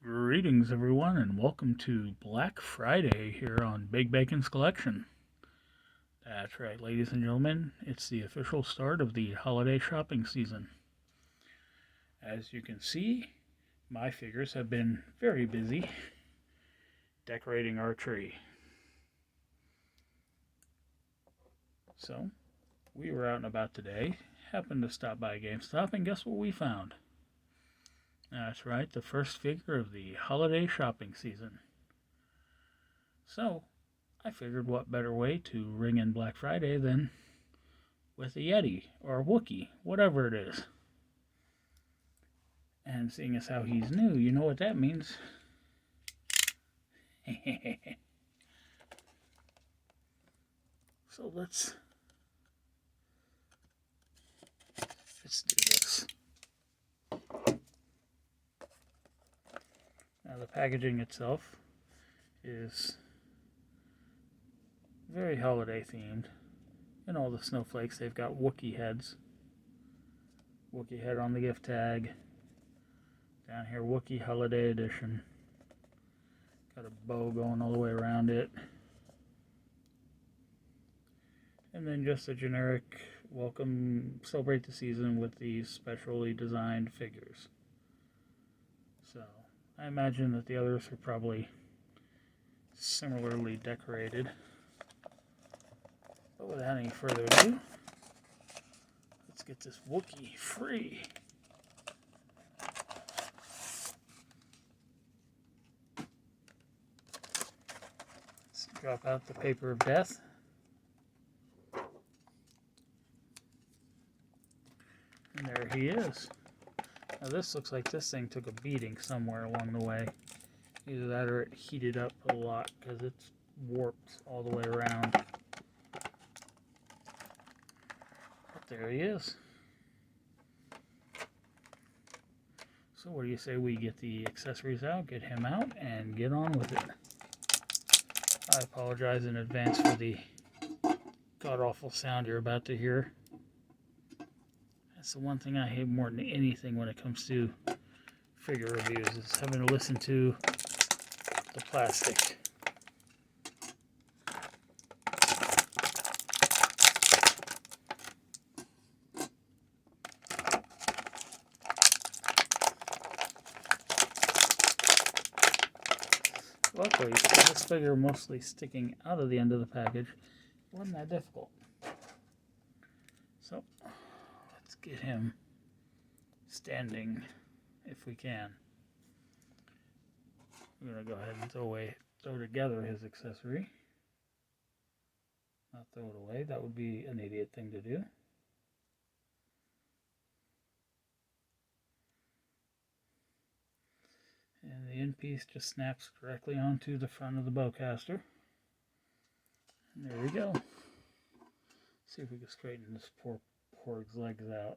Greetings, everyone, and welcome to Black Friday here on Big Bacon's Collection. That's right, ladies and gentlemen, it's the official start of the holiday shopping season. As you can see, my figures have been very busy decorating our tree. So, we were out and about today, happened to stop by GameStop, and guess what we found? That's right, the first figure of the holiday shopping season. So, I figured what better way to ring in Black Friday than with a Yeti or a Wookie, whatever it is. And seeing as how he's new, you know what that means. So let's do this. Now the packaging itself is very holiday themed. And all the snowflakes, they've got Wookie heads. Wookie head on the gift tag. Down here, Wookie Holiday Edition. Got a bow going all the way around it. And then just a generic welcome, celebrate the season with these specially designed figures. So, I imagine that the others are probably similarly decorated. But without any further ado, let's get this Wookie free. Let's drop out the paper of death. And there he is. Now this looks like this thing took a beating somewhere along the way. Either that or it heated up a lot because it's warped all the way around. But there he is. So what do you say we get the accessories out, get him out, and get on with it. I apologize in advance for the god-awful sound you're about to hear. That's the one thing I hate more than anything when it comes to figure reviews, is having to listen to the plastic. Luckily, this figure mostly sticking out of the end of the package wasn't that difficult. So, let's get him standing if we can. We're going to go ahead and throw together his accessory. Not throw it away, that would be an idiot thing to do. And the end piece just snaps directly onto the front of the bowcaster. And there we go. See if we can straighten this poor porg's legs out.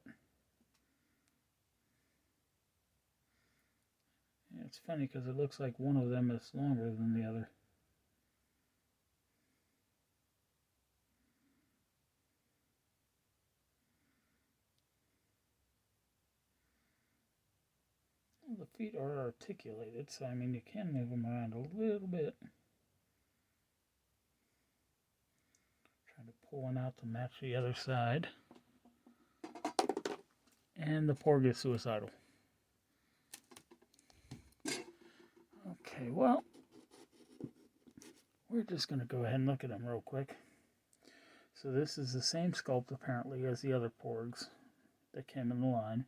Yeah, it's funny because it looks like one of them is longer than the other. The feet are articulated, so I mean you can move them around a little bit. Trying to pull one out to match the other side. And the porg is suicidal. Okay, well, we're just going to go ahead and look at him real quick. So this is the same sculpt apparently as the other porgs that came in the line.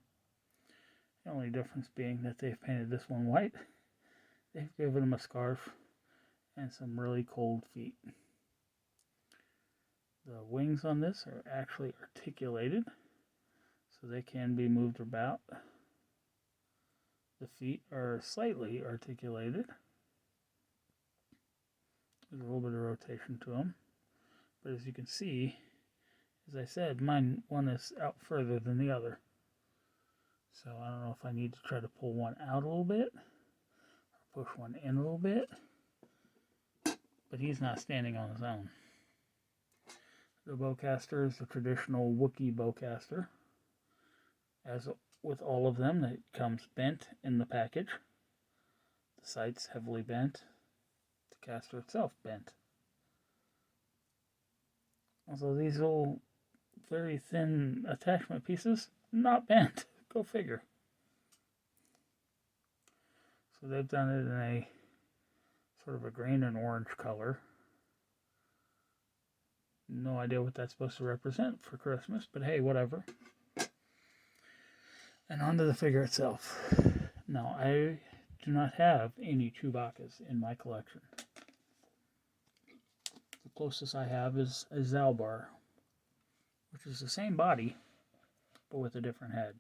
The only difference being that they've painted this one white. They've given him a scarf and some really cold feet. The wings on this are actually articulated, so they can be moved about. The feet are slightly articulated. There's a little bit of rotation to them. But as you can see, as I said, one is out further than the other. So I don't know if I need to try to pull one out a little bit, or push one in a little bit, but he's not standing on his own. The bowcaster is the traditional Wookie bowcaster. As with all of them, it comes bent in the package. The sight's heavily bent. The caster itself bent. Also, these little very thin attachment pieces, not bent. Go figure. So they've done it in a sort of a green and orange color. No idea what that's supposed to represent for Christmas, but hey, whatever. And onto the figure itself. Now, I do not have any Chewbacca's in my collection. The closest I have is a Zalbar, which is the same body, but with a different head.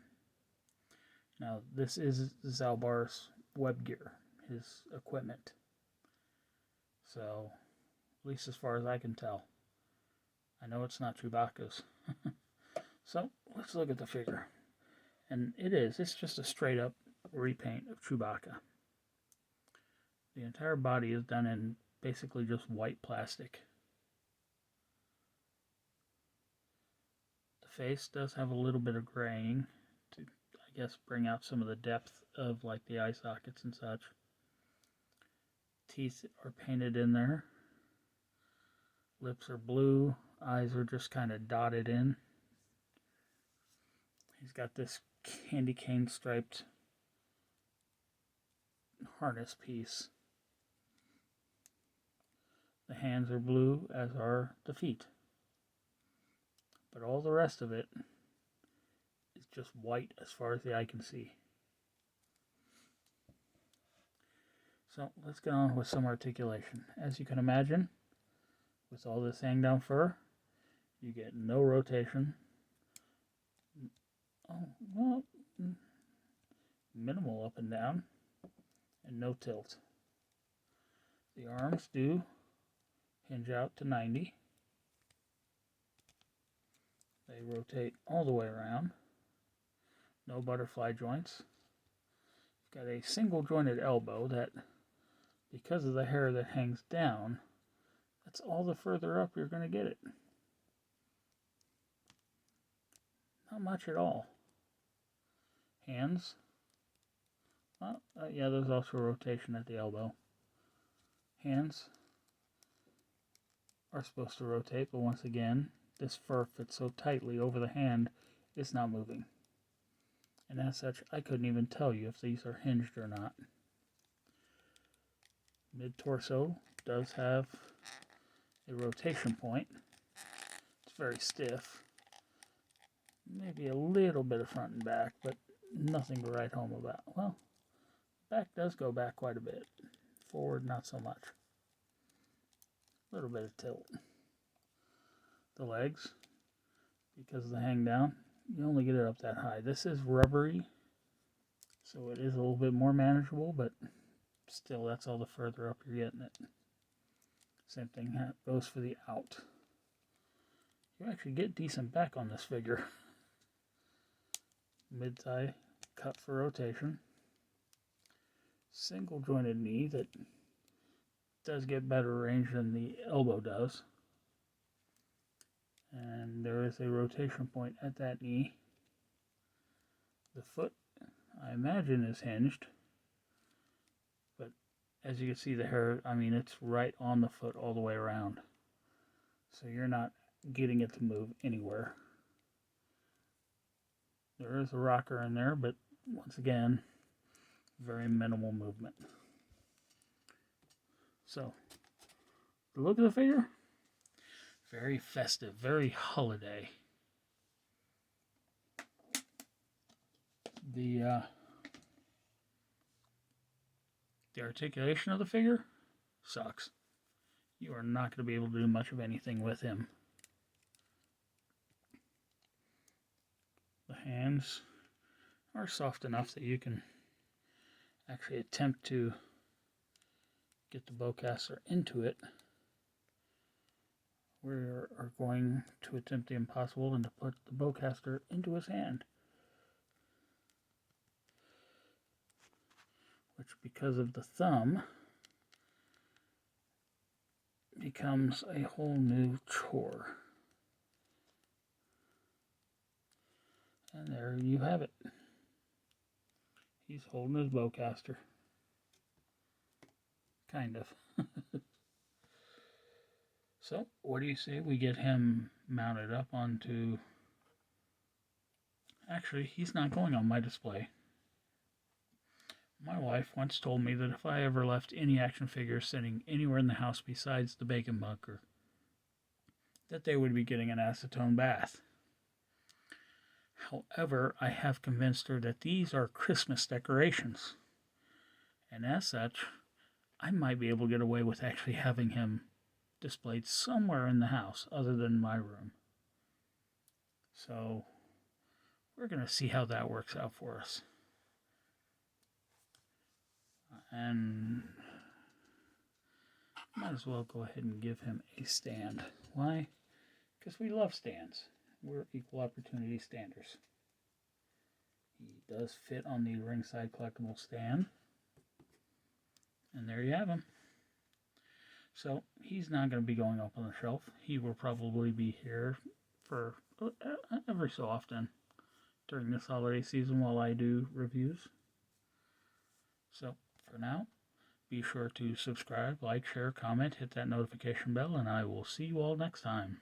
Now, this is Zalbar's web gear, his equipment. So, at least as far as I can tell. I know it's not Chewbacca's. So, let's look at the figure. And it's just a straight up repaint of Chewbacca. The entire body is done in basically just white plastic. The face does have a little bit of graying to, I guess, bring out some of the depth of like the eye sockets and such. Teeth are painted in there. Lips are blue. Eyes are just kind of dotted in. He's got this candy cane striped harness piece. The hands are blue, as are the feet. But all the rest of it is just white as far as the eye can see. So let's get on with some articulation. As you can imagine, with all this hang down fur, you get no rotation. Oh, well, minimal up and down, and no tilt. The arms do hinge out to 90. They rotate all the way around. No butterfly joints. Got a single jointed elbow that, because of the hair that hangs down, that's all the further up you're going to get it. Not much at all. Hands. Well, yeah, there's also a rotation at the elbow. Hands are supposed to rotate, but once again, this fur fits so tightly over the hand, it's not moving. And as such, I couldn't even tell you if these are hinged or not. Mid-torso does have a rotation point. It's very stiff. Maybe a little bit of front and back, but nothing to write home about. Well, back does go back quite a bit. Forward, not so much. A little bit of tilt. The legs, because of the hang down, you only get it up that high. This is rubbery, so it is a little bit more manageable, but still, that's all the further up you're getting it. Same thing goes for the out. You actually get decent back on this figure. Mid-thigh cut for rotation. Single jointed knee that does get better range than the elbow does. And there is a rotation point at that knee. The foot, I imagine, is hinged. But as you can see, the hair, I mean, it's right on the foot all the way around. So you're not getting it to move anywhere. There is a rocker in there, but once again, very minimal movement. So, the look of the figure, very festive, very holiday. The articulation of the figure sucks. You are not going to be able to do much of anything with him. The hands are soft enough that you can actually attempt to get the bowcaster into it. We are going to attempt the impossible and to put the bowcaster into his hand. Which, because of the thumb, becomes a whole new chore. And there you have it. He's holding his bowcaster. kind of. So, what do you say we get him mounted up onto... Actually, he's not going on my display. My wife once told me that if I ever left any action figures sitting anywhere in the house besides the bacon bunker, that they would be getting an acetone bath. However, I have convinced her that these are Christmas decorations. And as such, I might be able to get away with actually having him displayed somewhere in the house other than my room. So, we're going to see how that works out for us. And might as well go ahead and give him a stand. Why? Because we love stands. We're equal opportunity standers. He does fit on the ringside collectible stand. And there you have him. So, he's not going to be going up on the shelf. He will probably be here for every so often during this holiday season while I do reviews. So, for now, be sure to subscribe, like, share, comment, hit that notification bell, and I will see you all next time.